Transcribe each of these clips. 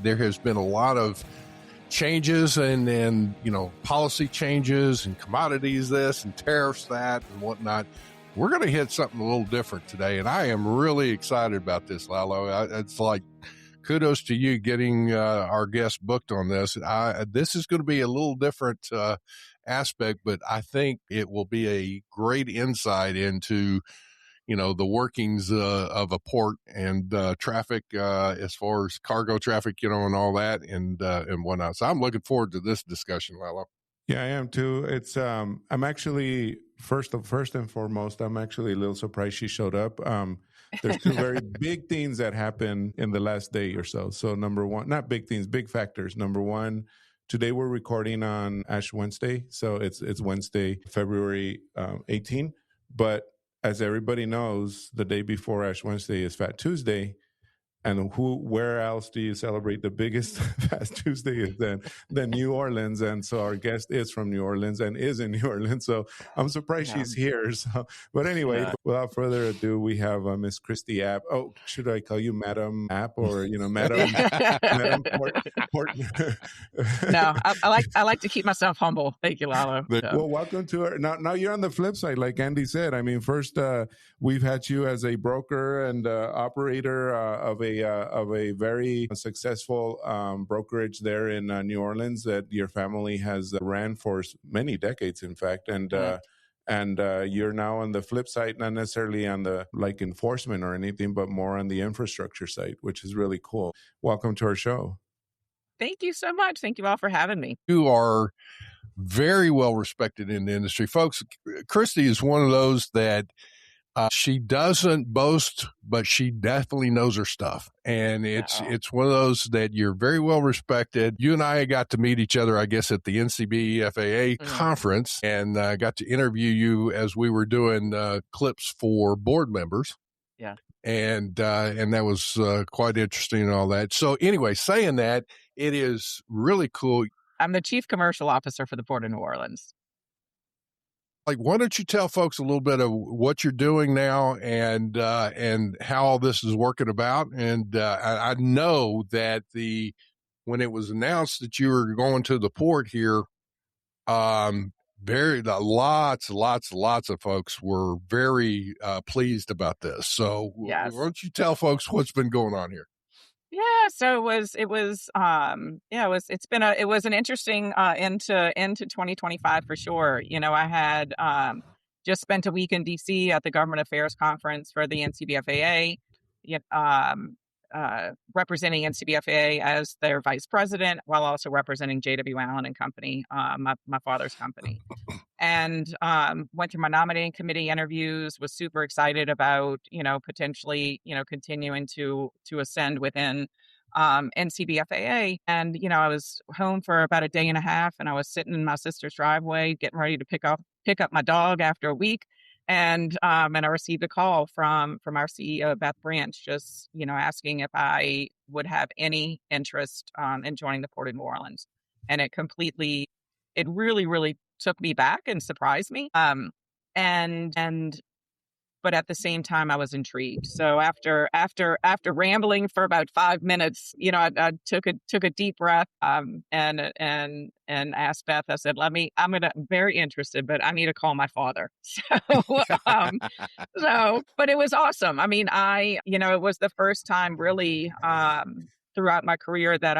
there has been a lot of changes and policy changes and commodities this and tariffs that and whatnot. We're going to hit something a little different today, and I am really excited about this, Lalo. It's like kudos to you getting our guest booked on this. This is going to be a little different aspect, but I think it will be a great insight into the workings of a port and traffic as far as cargo traffic, and all that and whatnot. So I'm looking forward to this discussion, Lalo. Yeah, I am too. It's I'm actually first and foremost, I'm actually a little surprised she showed up. There's two very big things that happened in the last day or so. So number one, not big things, big factors. Number one, today we're recording on Ash Wednesday, so it's Wednesday, February 18. But as everybody knows, the day before Ash Wednesday is Fat Tuesday. And where else do you celebrate the biggest Fast Tuesday than New Orleans? And so our guest is from New Orleans and is in New Orleans. So I'm surprised she's here. So, but anyway, without further ado, we have Miss Kristi App. Oh, should I call you Madam App or Madam Port? No, I like to keep myself humble. Thank you, Lalo. Well, welcome to her. Now you're on the flip side, like Andy said. I mean, first we've had you as a broker and operator of a very successful brokerage there in New Orleans that your family has ran for many decades, in fact. And you're now on the flip side, not necessarily on the enforcement or anything, but more on the infrastructure side, which is really cool. Welcome to our show. Thank you so much. Thank you all for having me. You are very well respected in the industry. Folks, Kristi is one of those that she doesn't boast, but she definitely knows her stuff. And it's one of those that you're very well respected. You and I got to meet each other, I guess, at the NCBFAA conference, and got to interview you as we were doing clips for board members. Yeah. And that was quite interesting and all that. So anyway, saying that, it is really cool. I'm the Chief Commercial Officer for the Port of New Orleans. Why don't you tell folks a little bit of what you're doing now and how all this is working about? And I know that when it was announced that you were going to the port here, lots of folks were very pleased about this. So yes. Why don't you tell folks what's been going on here? Yeah, so it was an interesting into 2025 for sure. I had just spent a week in DC at the Government Affairs Conference for the NCBFAA, representing NCBFAA as their vice president, while also representing J.W. Allen and Company, my father's company. And went through my nominating committee interviews, was super excited about, potentially, continuing to ascend within NCBFAA. And, I was home for about a day and a half, and I was sitting in my sister's driveway, getting ready to pick up my dog after a week. And I received a call from our CEO, Beth Branch, just, asking if I would have any interest in joining the Port of New Orleans. And it really, really took me back and surprised me. But at the same time, I was intrigued. So after rambling for about 5 minutes, I took a deep breath and asked Beth. I said, I'm very interested, but I need to call my father. But it was awesome. I mean, it was the first time really throughout my career that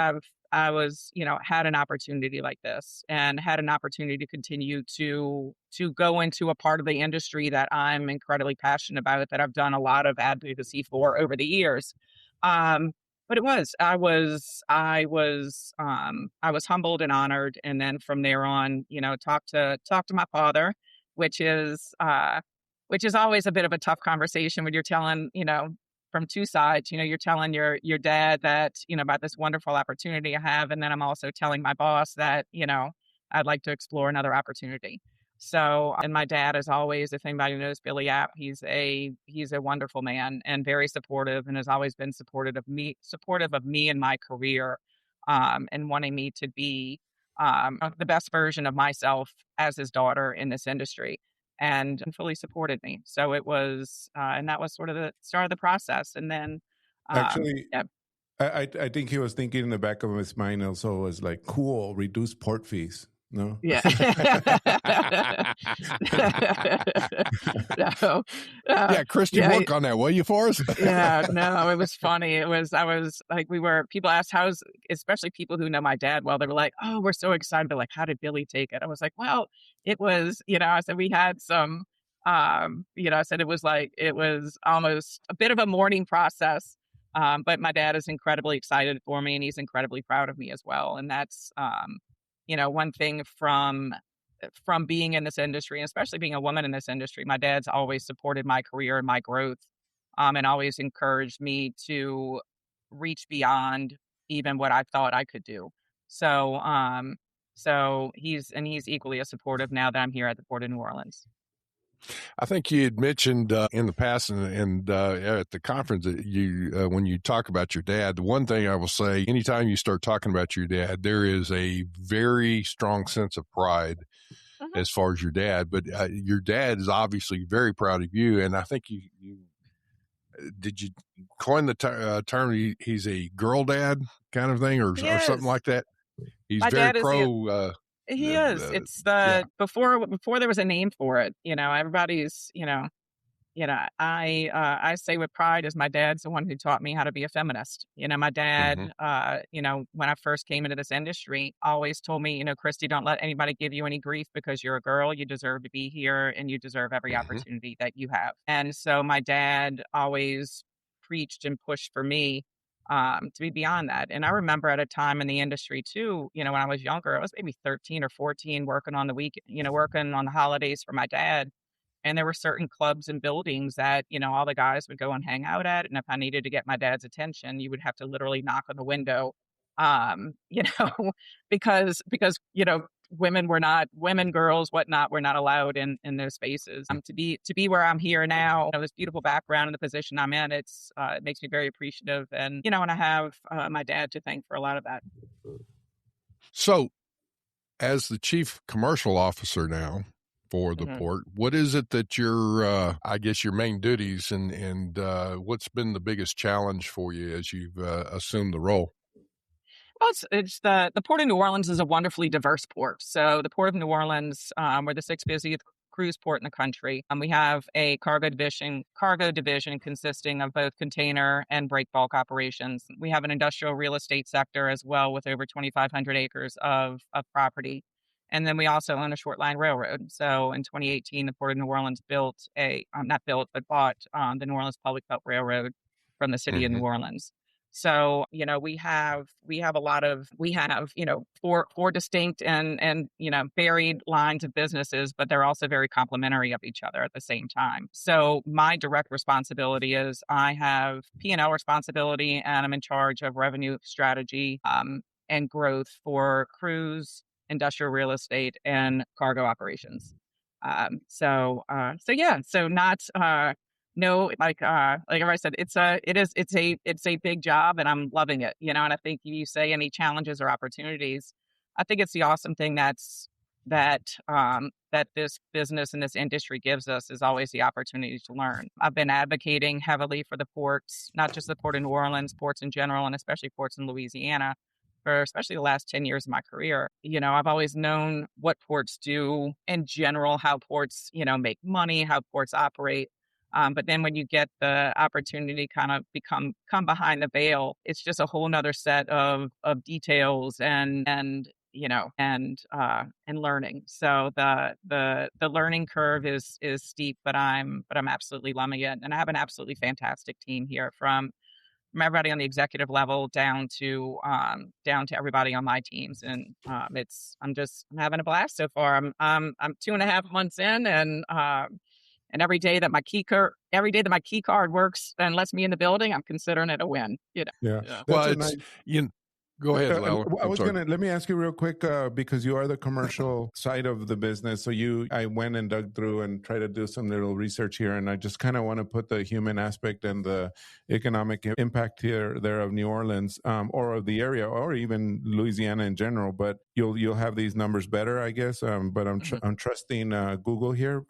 I was, had an opportunity like this and had an opportunity to continue to go into a part of the industry that I'm incredibly passionate about, that I've done a lot of advocacy for over the years. But I was humbled and honored. And then from there on, talk to my father, which is always a bit of a tough conversation when you're telling, from two sides. You're telling your dad that, about this wonderful opportunity I have. And then I'm also telling my boss that, I'd like to explore another opportunity. So, and my dad, as always, if anybody knows Billy App, he's a wonderful man and very supportive, and has always been supportive of me and my career, and wanting me to be the best version of myself as his daughter in this industry. And fully supported me. So it was, and that was sort of the start of the process. And then, actually, I think he was thinking in the back of his mind also was like, cool, reduce port fees. No? Yeah. No. Yeah, Kristi, Yeah. work on that, will you, for us? Yeah, no, it was funny. I was like, people asked especially people who know my dad well, they were like, oh, we're so excited. They're like, how did Billy take it? I was like, well, it was, I said, we had some, I said it was almost a bit of a mourning process. But my dad is incredibly excited for me and he's incredibly proud of me as well. And that's, one thing from being in this industry, and especially being a woman in this industry, my dad's always supported my career and my growth, and always encouraged me to reach beyond even what I thought I could do. So he's equally as supportive now that I'm here at the Port of New Orleans. I think you had mentioned in the past and at the conference that you, when you talk about your dad, the one thing I will say, anytime you start talking about your dad, there is a very strong sense of pride as far as your dad. But your dad is obviously very proud of you. And I think you did you coin the term, he's a girl dad kind of thing or something like that? He's My very dad is pro. He is. It's yeah. before there was a name for it. Everybody's. I say with pride is my dad's the one who taught me how to be a feminist. My dad, when I first came into this industry, always told me, Kristi, don't let anybody give you any grief because you're a girl. You deserve to be here and you deserve every opportunity that you have. And so my dad always preached and pushed for me to be beyond that. And I remember at a time in the industry too, when I was younger, I was maybe 13 or 14 working on the working on the holidays for my dad. And there were certain clubs and buildings that, all the guys would go and hang out at. And if I needed to get my dad's attention, you would have to literally knock on the window, because, girls, whatnot, were not allowed in those spaces. To be where I'm here now, this beautiful background and the position I'm in, it makes me very appreciative. And, and I have my dad to thank for a lot of that. So as the chief commercial officer now for the port, what is it that your main duties and what's been the biggest challenge for you as you've assumed the role? Well, it's the Port of New Orleans is a wonderfully diverse port. So the Port of New Orleans, we're the sixth busiest cruise port in the country. We have a cargo division consisting of both container and break bulk operations. We have an industrial real estate sector as well with over 2,500 acres of property. And then we also own a short line railroad. So in 2018, the Port of New Orleans bought the New Orleans Public Belt Railroad from the city of New Orleans. So, we have four distinct and varied lines of businesses, but they're also very complementary of each other at the same time. So my direct responsibility is I have P&L responsibility and I'm in charge of revenue strategy and growth for cruise, industrial real estate, and cargo operations. No, like I said, it's a big job and I'm loving it, and I think you say any challenges or opportunities, I think it's the awesome thing that this business and this industry gives us is always the opportunity to learn. I've been advocating heavily for the ports, not just the Port of New Orleans, ports in general, and especially ports in Louisiana, for especially the last 10 years of my career. I've always known what ports do in general, how ports, make money, how ports operate. But then when you get the opportunity to kind of come behind the veil, it's just a whole nother set of details and learning. So the learning curve is steep, but I'm absolutely loving it. And I have an absolutely fantastic team here from everybody on the executive level down to everybody on my teams. And I'm having a blast so far. I'm 2.5 months in and every day that my key card works and lets me in the building, I'm considering it a win. Yeah. Well, go ahead, Lalo. Let me ask you real quick, because you are the commercial side of the business. So I went and dug through and tried to do some little research here. And I just kind of want to put the human aspect and the economic impact there of New Orleans, or of the area, or even Louisiana in general. But you'll have these numbers better, I guess. But I'm trusting Google here.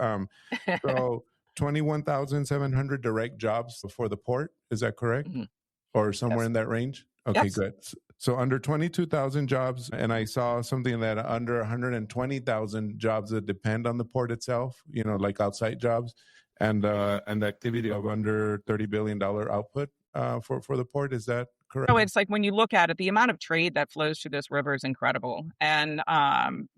So 21,700 direct jobs for the port. Is that correct? Or somewhere in that range? Okay, Yes. good. So under 22,000 jobs, and I saw something that under 120,000 jobs that depend on the port itself, like outside jobs, and the activity of under $30 billion output for the port. Is that correct? So it's like when you look at it, the amount of trade that flows through this river is incredible. And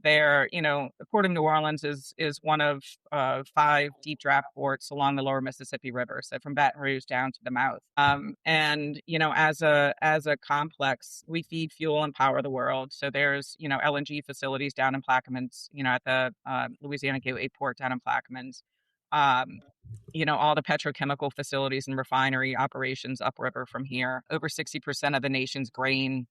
there, the Port of New Orleans is one of 5 deep draft ports along the lower Mississippi River, so from Baton Rouge down to the mouth. And as a complex, we feed, fuel, and power the world. So there's LNG facilities down in Plaquemines, at the Louisiana Gateway Port down in Plaquemines. Um, all the petrochemical facilities and refinery operations upriver from here. Over 60% of the nation's grain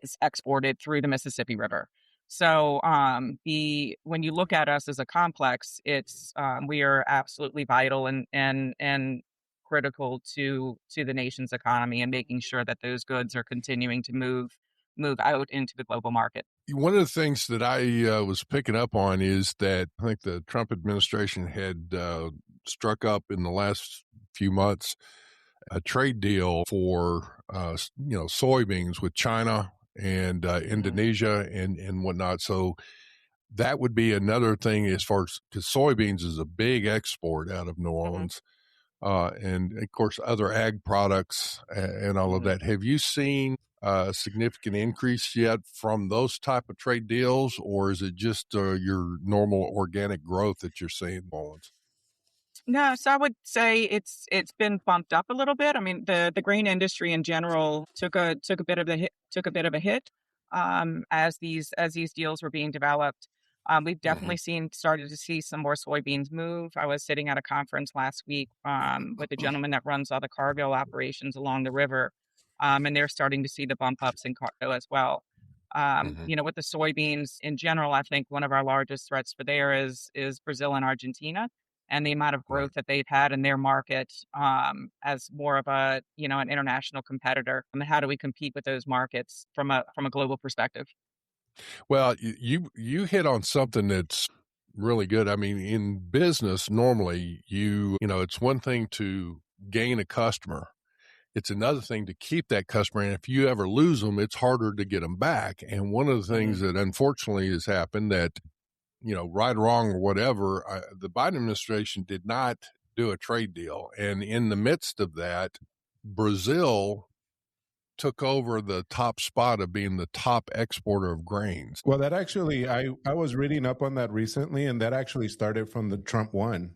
is exported through the Mississippi River. So when you look at us as a complex, it's we are absolutely vital and critical to the nation's economy and making sure that those goods are continuing to move out into the global market. One of the things that I was picking up on is that I think the Trump administration had struck up in the last few months a trade deal for soybeans with China and Indonesia and whatnot. So that would be another thing as far as, because soybeans is a big export out of New Orleans. And of course, other ag products and all of that. Have you seen a significant increase yet from those type of trade deals, or is it just your normal organic growth that you're seeing, Mullins? No, so I would say it's been bumped up a little bit. I mean, the grain industry in general took a bit of a hit as these deals were being developed. We've definitely started to see some more soybeans move. I was sitting at a conference last week with a gentleman that runs all the cargo operations along the river, and they're starting to see the bump ups in cargo as well. With the soybeans in general, I think one of our largest threats for there is Brazil and Argentina, and the amount of growth that they've had in their market as more of an international competitor. And how do we compete with those markets from a global perspective? Well, you hit on something that's really good. I mean, in business, normally it's one thing to gain a customer. It's another thing to keep that customer. And if you ever lose them, it's harder to get them back. And one of the things that unfortunately has happened that, right or wrong or whatever, the Biden administration did not do a trade deal. And in the midst of that, Brazil took over the top spot of being the top exporter of grains. Well, that actually, I was reading up on that recently, and that actually started from the Trump one.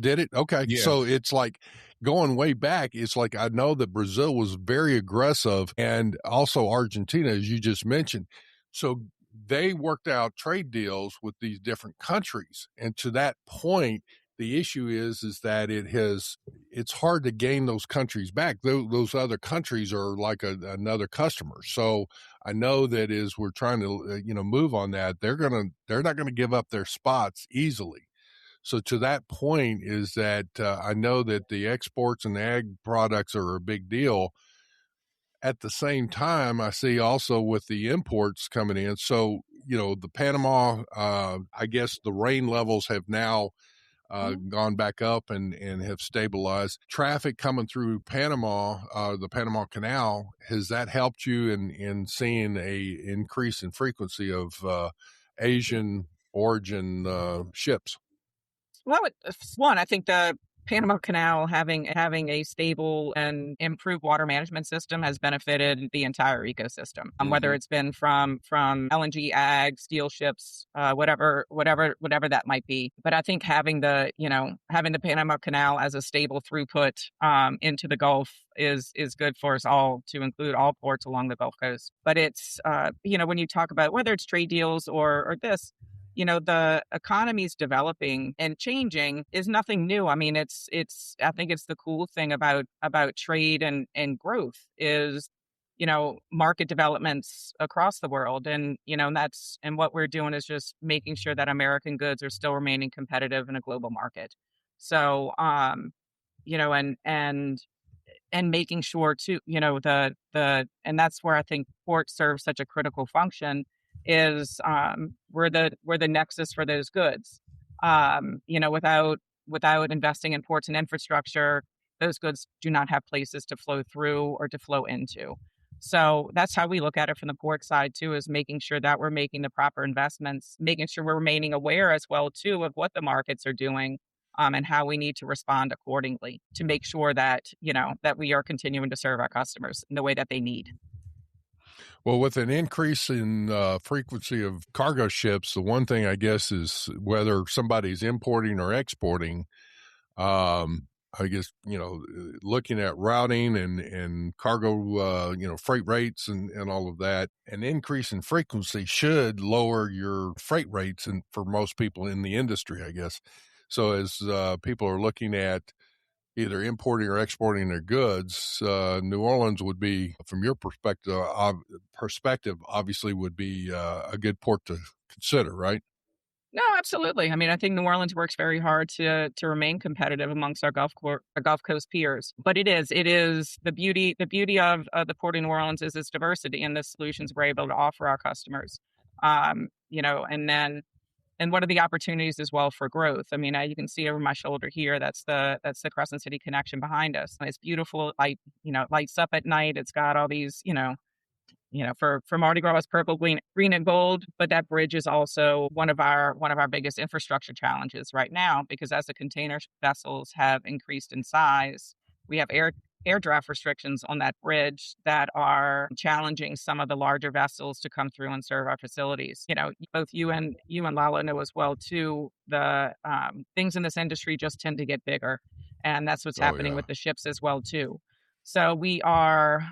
Did it? Okay. Yeah. So it's like going way back. It's like I know that Brazil was very aggressive and also Argentina, as you just mentioned. So they worked out trade deals with these different countries. And to that point, the issue is that it's hard to gain those countries back. Those other countries are like another customer. So I know that as we're trying to, move on that, they're not going to give up their spots easily. So to that point is that I know that the exports and ag products are a big deal. At the same time, I see also with the imports coming in. So, the Panama, I guess the rain levels have now gone back up and have stabilized. Traffic coming through Panama, the Panama Canal, has that helped you in seeing a increase in frequency of Asian origin ships? Well, one, I think the Panama Canal having a stable and improved water management system has benefited the entire ecosystem. Whether it's been from LNG, ag, steel ships, whatever that might be. But I think having the Panama Canal as a stable throughput into the Gulf is good for us all, to include all ports along the Gulf Coast. But it's when you talk about whether it's trade deals or this, the economy's developing and changing is nothing new. I mean, I think it's the cool thing about trade and growth is, market developments across the world. And, and what we're doing is just making sure that American goods are still remaining competitive in a global market. So, and making sure too, and that's where I think ports serve such a critical function is we're the nexus for those goods. Without investing in ports and infrastructure, those goods do not have places to flow through or to flow into. So that's how we look at it from the port side too, is making sure that we're making the proper investments, making sure we're remaining aware as well too of what the markets are doing, and how we need to respond accordingly to make sure that, that we are continuing to serve our customers in the way that they need. Well, with an increase in frequency of cargo ships, the one thing I guess is whether somebody's importing or exporting. I guess, looking at routing and cargo, freight rates and all of that, an increase in frequency should lower your freight rates and for most people in the industry, I guess. So as people are looking at either importing or exporting their goods, New Orleans would be, from your perspective, obviously would be a good port to consider, right? No, absolutely. I mean, I think New Orleans works very hard to remain competitive amongst our Gulf Coast peers. But it is the beauty of the Port of New Orleans is its diversity and the solutions we're able to offer our customers. And what are the opportunities as well for growth? I mean, you can see over my shoulder here. That's the Crescent City connection behind us. It's beautiful. It lights up at night. It's got all these, for Mardi Gras, it's purple, green, and gold. But that bridge is also one of our biggest infrastructure challenges right now, because as the container vessels have increased in size, we have air draft restrictions on that bridge that are challenging some of the larger vessels to come through and serve our facilities. Both you and Lalo know as well too, the things in this industry just tend to get bigger, and that's what's happening with the ships as well too. So we are,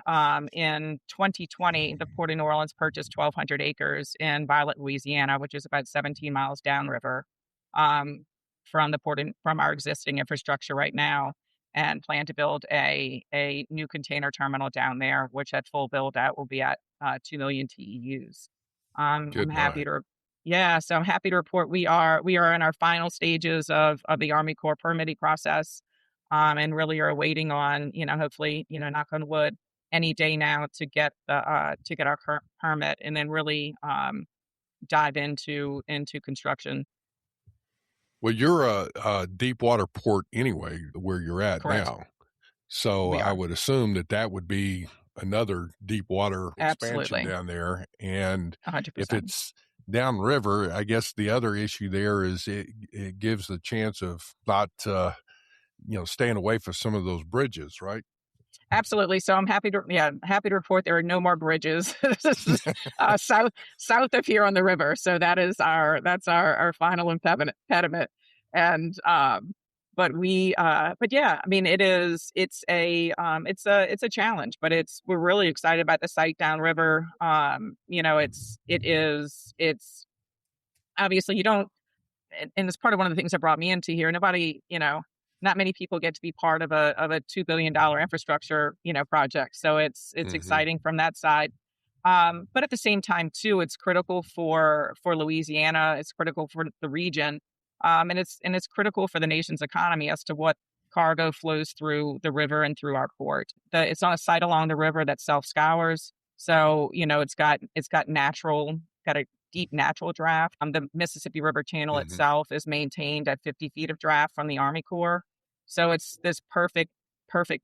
in 2020, the Port of New Orleans purchased 1,200 acres in Violet, Louisiana, which is about 17 miles downriver from our existing infrastructure right now, and plan to build a new container terminal down there, which at full build out will be at 2 million TEUs. I'm happy to, so I'm happy to report we are in our final stages of the Army Corps permitting process. And really are waiting on, hopefully, knock on wood, any day now to get our permit, and then really dive into construction. Well, you're a deep water port anyway, where you're at Correct. now. So I would assume that would be another deep water expansion down there. And 100%. If it's downriver, I guess the other issue there is it gives the chance of not staying away from some of those bridges, right? Absolutely. So I'm happy to report there are no more bridges south of here on the river. So that's our final impediment. And but yeah, I mean, it's a challenge, but we're really excited about the site downriver. It's obviously, you don't, and it's part of one of the things that brought me into here. Nobody, not many people get to be part of a $2 billion infrastructure, project. So it's exciting from that side. But at the same time too, it's critical for Louisiana. It's critical for the region. And it's critical for the nation's economy as to what cargo flows through the river and through our port. It's on a site along the river that self-scours. So, it's got a deep natural draft. The Mississippi River Channel itself is maintained at 50 feet of draft from the Army Corps. So it's this perfect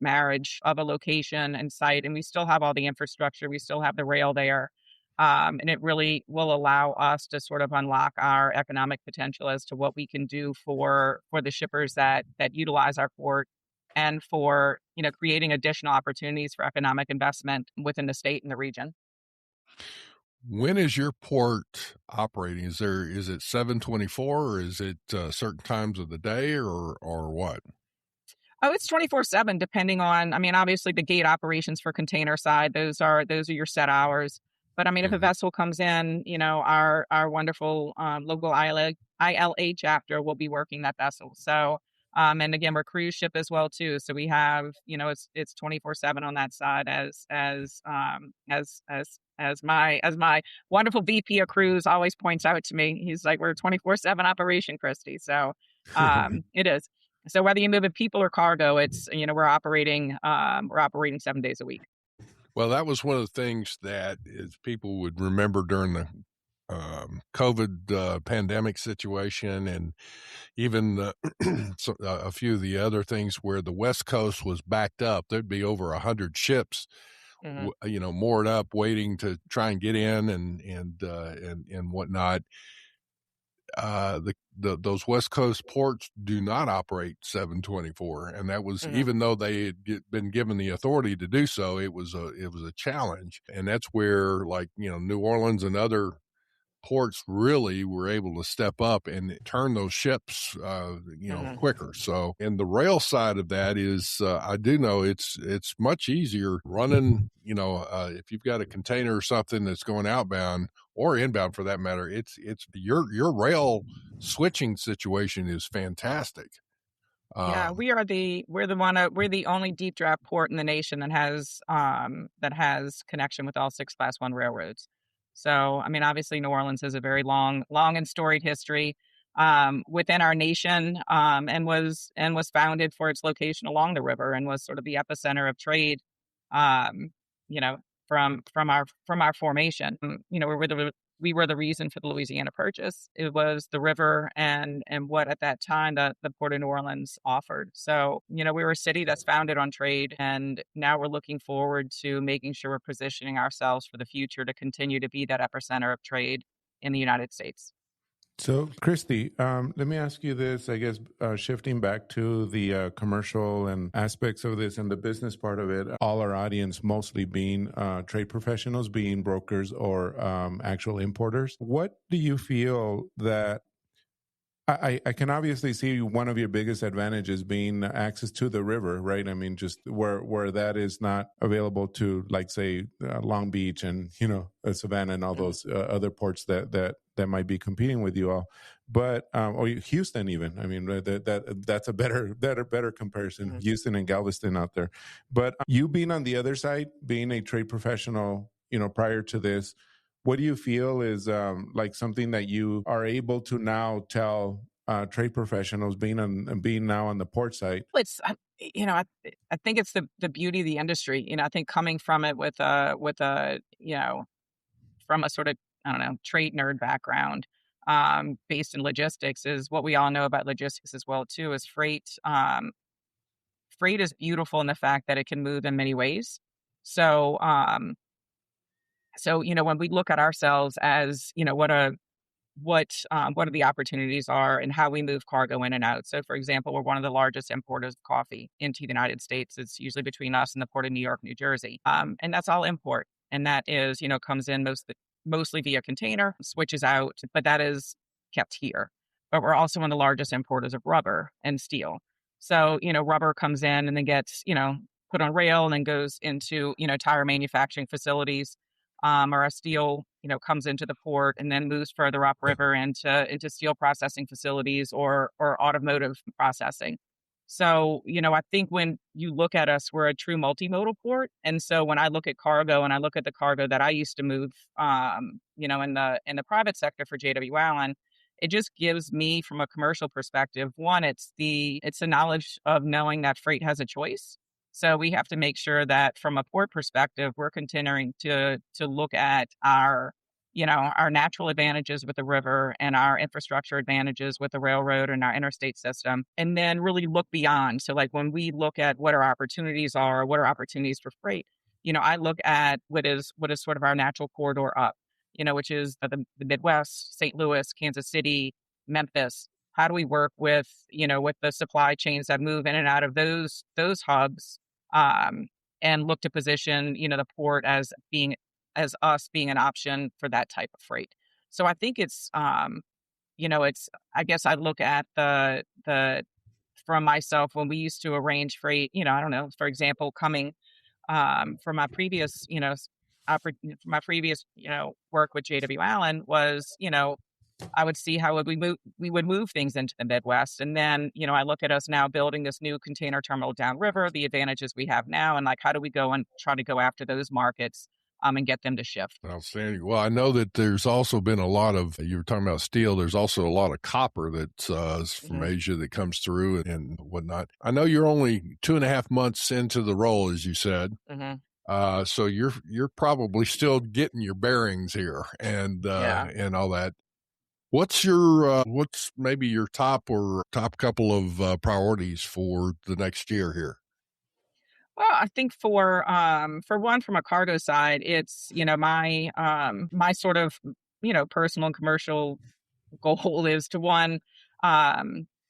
marriage of a location and site. And we still have all the infrastructure. We still have the rail there. And it really will allow us to sort of unlock our economic potential as to what we can do for the shippers that utilize our port, and for, creating additional opportunities for economic investment within the state and the region. When is your port operating? Is it 7/24, or is it certain times of the day, or what? Oh, it's 24/7, depending on, I mean, obviously the gate operations for container side, those are your set hours. But I mean, if a vessel comes in, our wonderful local ILA chapter will be working that vessel. So, and again, we're cruise ship as well too. So we have, it's 24/7 on that side, as my wonderful VP of cruise always points out to me. He's like, we're a 24/7 operation, Kristi. So it is. So whether you move in people or cargo, it's, we're operating 7 days a week. Well, that was one of the things that is people would remember during the COVID pandemic situation, and even a few of the other things where the West Coast was backed up. There'd be over 100 ships, moored up, waiting to try and get in and whatnot. Those West Coast ports do not operate 7/24, and that was even though they had been given the authority to do so, it was a challenge, and that's where, like, New Orleans and other ports really were able to step up and turn those ships, quicker. So, and the rail side of that is, I do know it's much easier running, if you've got a container or something that's going outbound or inbound for that matter, it's your rail switching situation is fantastic. Yeah, we're the only deep draft port in the nation that has connection with all 6 Class 1 railroads. So, I mean, obviously New Orleans has a very long and storied history within our nation, and was founded for its location along the river, and was sort of the epicenter of trade, um, you know, from our formation. We were the reason for the Louisiana Purchase. It was the river and what at that time the Port of New Orleans offered. So, we were a city that's founded on trade, and now we're looking forward to making sure we're positioning ourselves for the future to continue to be that epicenter of trade in the United States. So, Kristi, let me ask you this, I guess, shifting back to the commercial and aspects of this and the business part of it, all our audience mostly being trade professionals, being brokers or actual importers. What do you feel that I can obviously see one of your biggest advantages being access to the river, right? I mean, just where that is not available to, like, say, Long Beach and, Savannah and all those other ports that might be competing with you all. But, or Houston even. I mean, that's a better comparison, Houston and Galveston out there. But you being on the other side, being a trade professional, prior to this, what do you feel is like something that you are able to now tell trade professionals being now on the port side? It's I think it's the beauty of the industry. I think coming from it with a from a sort of, I don't know, trade nerd background, based in logistics, is what we all know about logistics as well too, is freight. Freight is beautiful in the fact that it can move in many ways. So, when we look at ourselves as, what are the opportunities are and how we move cargo in and out. So, for example, we're one of the largest importers of coffee into the United States. It's usually between us and the Port of New York, New Jersey. And that's all import. And that is, comes in mostly via container, switches out, but that is kept here. But we're also one of the largest importers of rubber and steel. So, rubber comes in and then gets, put on rail and then goes into, tire manufacturing facilities. Or a steel, comes into the port and then moves further upriver into steel processing facilities or automotive processing. So, I think when you look at us, we're a true multimodal port. And so when I look at cargo and I look at the cargo that I used to move, in the private sector for J.W. Allen, it just gives me, from a commercial perspective, one, it's the knowledge of knowing that freight has a choice. So we have to make sure that from a port perspective, we're continuing to look at our natural advantages with the river and our infrastructure advantages with the railroad and our interstate system, and then really look beyond. So, like, when we look at what our opportunities are, what are opportunities for freight, I look at what is sort of our natural corridor up, which is the Midwest, St. Louis, Kansas City, Memphis. How do we work with the supply chains that move in and out of those hubs, and look to position, the port as us being an option for that type of freight. So I think it's, I guess I look at the from myself when we used to arrange freight, I don't know, for example, coming from my previous, work with J.W. Allen was, I would see how we would move things into the Midwest. And then, I look at us now building this new container terminal downriver, the advantages we have now, and like, how do we go and try to go after those markets and get them to shift? Outstanding. Well, I know that there's also been a lot of, you were talking about steel, there's also a lot of copper that's from Asia that comes through and whatnot. I know you're only 2.5 months into the role, as you said. So you're probably still getting your bearings here Yeah. and all that. What's maybe your top couple of priorities for the next year here? Well, I think for one, from a cargo side, it's, my sort of, personal and commercial goal is to one,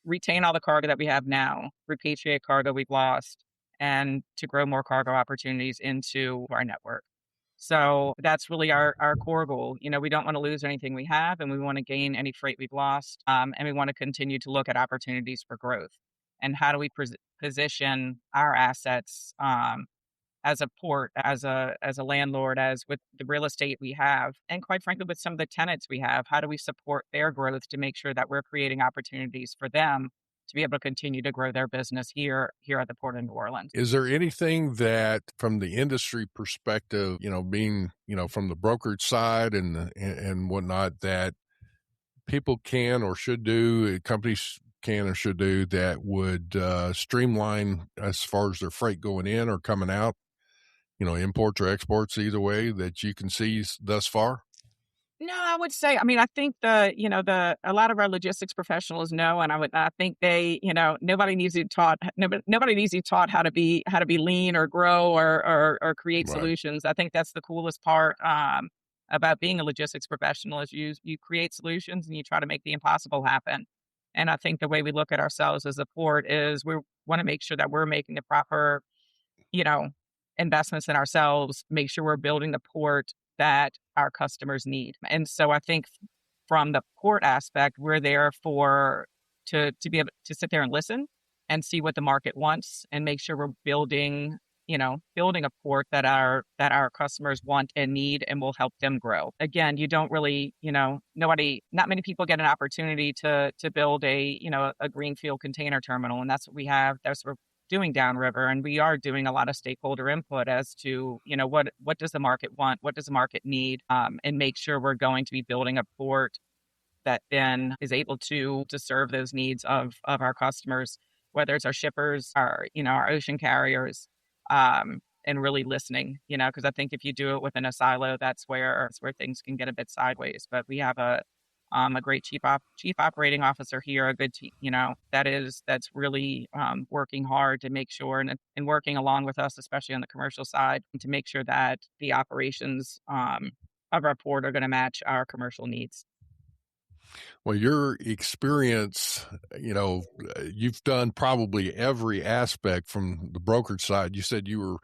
retain all the cargo that we have now, repatriate cargo we've lost, and to grow more cargo opportunities into our network. So that's really our core goal. We don't want to lose anything we have, and we want to gain any freight we've lost. And we want to continue to look at opportunities for growth. And how do we position our assets as a port, as a landlord, as with the real estate we have, and quite frankly, with some of the tenants we have? How do we support their growth to make sure that we're creating opportunities for them to be able to continue to grow their business here at the Port of New Orleans? Is there anything that, from the industry perspective, being, from the brokerage side and whatnot, that people can or should do, companies can or should do, that would streamline as far as their freight going in or coming out, imports or exports, either way, that you can see thus far? No, I would say, I mean, I think a lot of our logistics professionals know, and I think they, nobody needs to be taught, nobody needs to be taught how to be lean or grow or create Right. solutions. I think that's the coolest part about being a logistics professional is you create solutions and you try to make the impossible happen. And I think the way we look at ourselves as a port is we want to make sure that we're making the proper, you know, investments in ourselves, make sure we're building the port that our customers need. And so I think from the port aspect, we're there to be able to sit there and listen and see what the market wants and make sure we're building a port that our customers want and need and will help them grow. Again, you don't really, not many people get an opportunity to build a greenfield container terminal. And that's what we have. That's what we're doing downriver. And we are doing a lot of stakeholder input as to, what does the market want? What does the market need? And make sure we're going to be building a port that then is able to serve those needs of our customers, whether it's our shippers, our ocean carriers, and really listening, because I think if you do it within a silo, that's where things can get a bit sideways. But we have a great chief operating officer here, a good team, that's really working hard to make sure and working along with us, especially on the commercial side, to make sure that the operations of our port are going to match our commercial needs. Well, your experience, you've done probably every aspect from the brokerage side. You said you were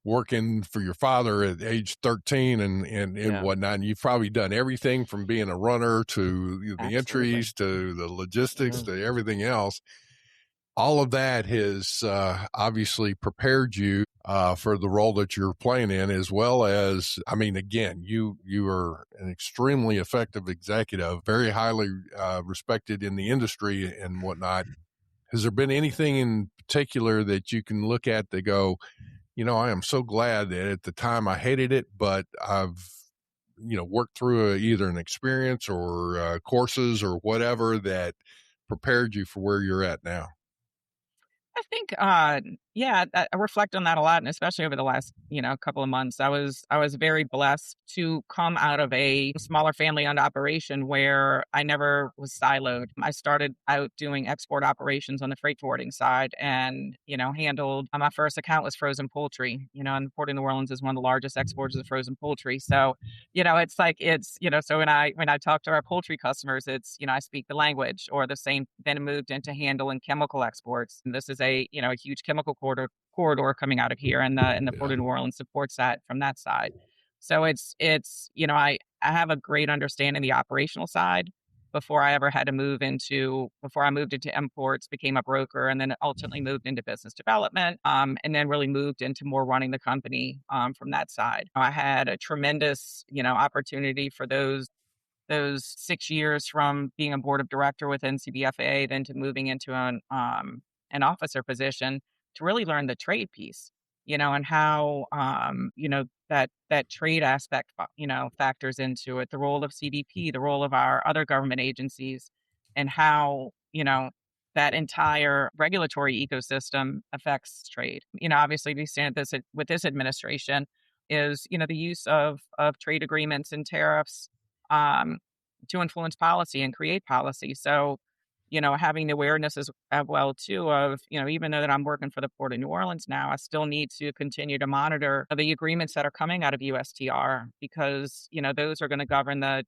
working for your father at age 13 and Yeah, whatnot. And you've probably done everything from being a runner to the absolutely. entries to the logistics Yeah. to everything else. All of that has obviously prepared you for the role that you're playing in, as well as, I mean, again, you are an extremely effective executive, very highly respected in the industry and whatnot. Has there been anything in particular that you can look at that go, I am so glad that at the time I hated it, but I've worked through either an experience or courses or whatever that prepared you for where you're at now? I think, yeah, I reflect on that a lot, and especially over the last, couple of months. I was very blessed to come out of a smaller family-owned operation where I never was siloed. I started out doing export operations on the freight forwarding side, and handled. My first account was frozen poultry. And the Port of New Orleans is one of the largest exporters of frozen poultry. So, it's like so when I talk to our poultry customers, it's I speak the language, or the same. Then I moved into handling chemical exports. And this is a huge chemical corridor coming out of here, and the Port Yeah. of New Orleans supports that from that side. So I have a great understanding of the operational side before I moved into imports, became a broker, and then ultimately moved into business development, and then really moved into more running the company from that side. I had a tremendous opportunity for those 6 years, from being a board of director with NCBFA, then to moving into an officer position, to really learn the trade piece, and how, that trade aspect, factors into it, the role of CBP, the role of our other government agencies, and how, that entire regulatory ecosystem affects trade. Obviously we stand with this administration, is, the use of trade agreements and tariffs um, to influence policy and create policy. So, having the awareness as well too of, even though that I'm working for the Port of New Orleans now, I still need to continue to monitor the agreements that are coming out of USTR because, those are going to govern the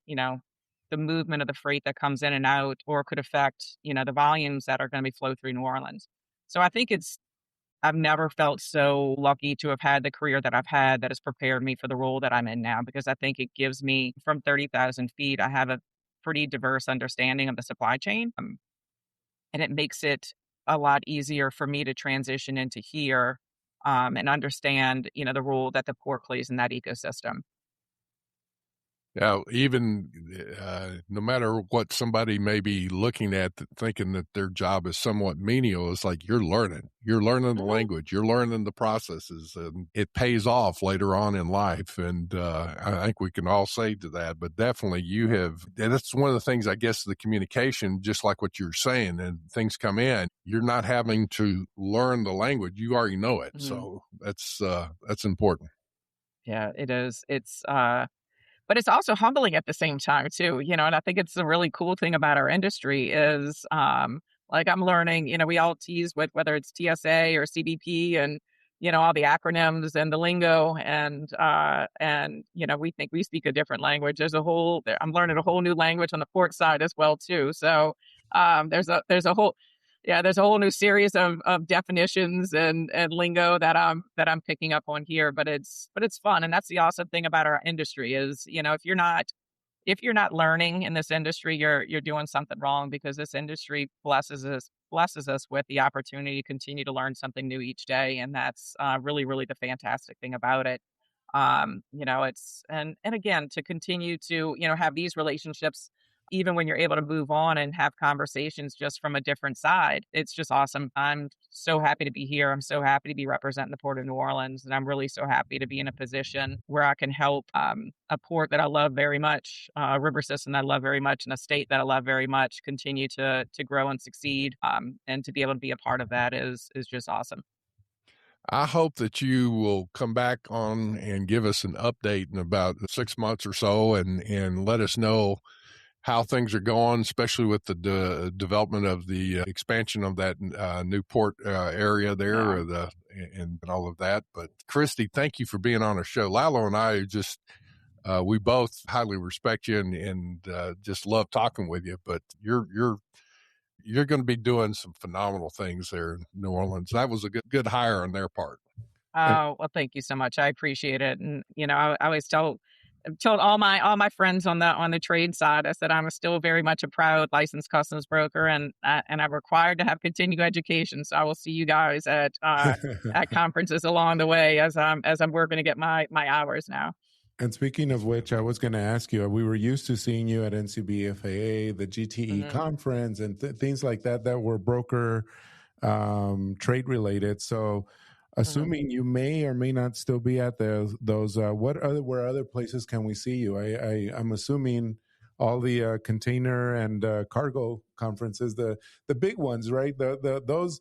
movement of the freight that comes in and out or could affect, the volumes that are going to be flow through New Orleans. So I think I've never felt so lucky to have had the career that I've had that has prepared me for the role that I'm in now, because I think it gives me from 30,000 feet, I have a pretty diverse understanding of the supply chain. And it makes it a lot easier for me to transition into here and understand, the role that the port plays in that ecosystem. Yeah, even no matter what somebody may be looking at, thinking that their job is somewhat menial, it's like you're learning the Mhm. language, you're learning the processes, and it pays off later on in life. And I think we can all say to that, but definitely and that's one of the things, I guess, the communication, just like what you're saying, and things come in, you're not having to learn the language, you already know it. Mhm. So that's important. Yeah, it is. But it's also humbling at the same time too, and I think it's the really cool thing about our industry is, like I'm learning, we all tease with whether it's TSA or CBP and, all the acronyms and the lingo and, we think we speak a different language. I'm learning a whole new language on the port side as well too. So, there's a whole, yeah, there's a whole new series of definitions and lingo that I'm picking up on here, but it's fun, and that's the awesome thing about our industry is, if you're not learning in this industry, you're doing something wrong, because this industry blesses us with the opportunity to continue to learn something new each day, and that's really really the fantastic thing about it. It's and again, to continue to have these relationships even when you're able to move on and have conversations just from a different side. It's just awesome. I'm so happy to be here. I'm so happy to be representing the Port of New Orleans. And I'm really so happy to be in a position where I can help a port that I love very much, a river system that I love very much, and a state that I love very much continue to grow and succeed. And to be able to be a part of that is just awesome. I hope that you will come back on and give us an update in about 6 months or so, and let us know how things are going, especially with the development of the expansion of that new port area there, Yeah. and all of that. But Kristi, thank you for being on our show. Lalo and I just we both highly respect you and just love talking with you. But you're going to be doing some phenomenal things there in New Orleans. That was a good hire on their part. And, Oh, well, thank you so much. I appreciate it. And, I always I've told all my friends on the trade side, I said I'm still very much a proud licensed customs broker, and I'm required to have continuing education. So I will see you guys at conferences along the way as I'm working to get my hours now. and speaking of which, I was going to ask you, we were used to seeing you at NCBFAA, the GTE Hmm. conference, and things like that were broker trade related. So, Hmm. assuming you may or may not still be at those, where other places can we see you? I'm assuming all the container and cargo conferences, the big ones, right? The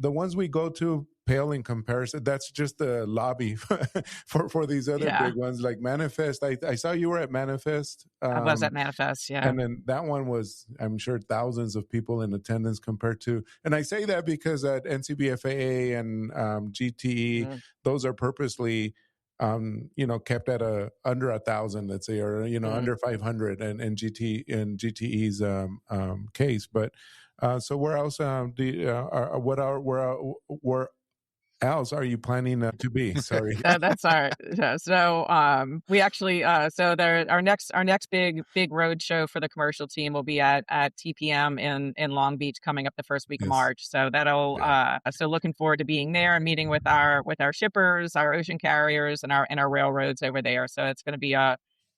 ones we go to pale in comparison. That's just the lobby for these other Yeah, big ones like Manifest. I saw you were at Manifest. I was at Manifest. Yeah. And then that one was, I'm sure, thousands of people in attendance compared to, and I say that because at NCBFAA and GTE, Hmm. those are purposely, kept at under 1,000, let's say, or Hmm. under 500, and GTE's case. But so where else? Where else are you planning to be? Sorry. That's all right. Yeah, so we actually our next big road show for the commercial team will be at TPM in Long Beach coming up the first week of Yes. March. So that'll Yeah. so looking forward to being there and meeting with our shippers, our ocean carriers, and our railroads over there. So it's going to be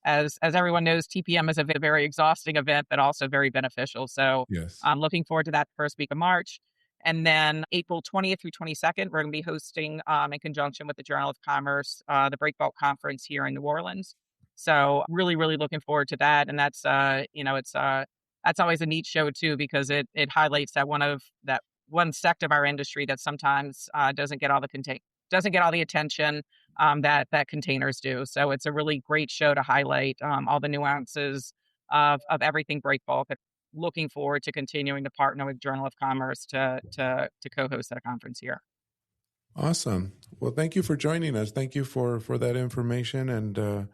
as everyone knows, TPM is a very exhausting event, but also very beneficial. So Yes. I'm looking forward to that first week of March. And then April 20th through 22nd, we're going to be hosting, in conjunction with the Journal of Commerce, the Breakbulk Conference here in New Orleans. So really, really looking forward to that. And that's always a neat show too, because it highlights that one sect of our industry that sometimes doesn't get all the attention, that containers do. So it's a really great show to highlight all the nuances of everything break bulk. Looking forward to continuing to partner with Journal of Commerce to co-host that conference here. Awesome. Well, thank you for joining us. Thank you for that information. And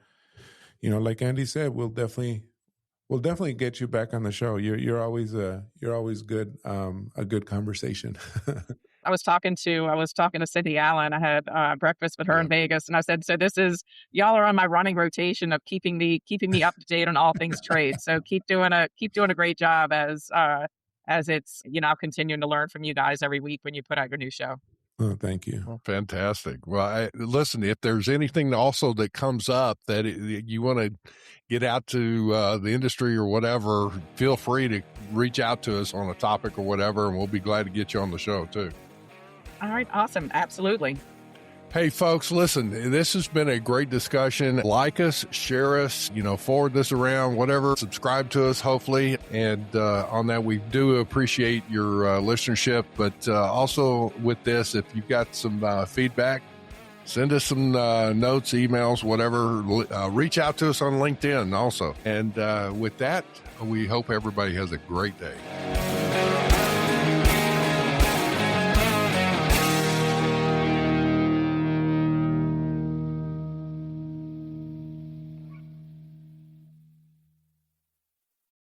like Andy said, we'll definitely get you back on the show. You're always good. A good conversation. I was talking to Cindy Allen. I had breakfast with her in Vegas, and I said, "So y'all are on my running rotation of keeping me up to date on all things trade. So keep doing a great job as it's continuing to learn from you guys every week when you put out your new show." Oh, thank you. Well, fantastic. Well, listen, if there's anything also that comes up that you want to get out to the industry or whatever, feel free to reach out to us on a topic or whatever, and we'll be glad to get you on the show too. All right. Awesome. Absolutely. Hey, folks, listen, this has been a great discussion. Like us, share us, forward this around, whatever. Subscribe to us, hopefully. And on that, we do appreciate your listenership. But also with this, if you've got some feedback, send us some notes, emails, whatever. Reach out to us on LinkedIn also. And with that, we hope everybody has a great day.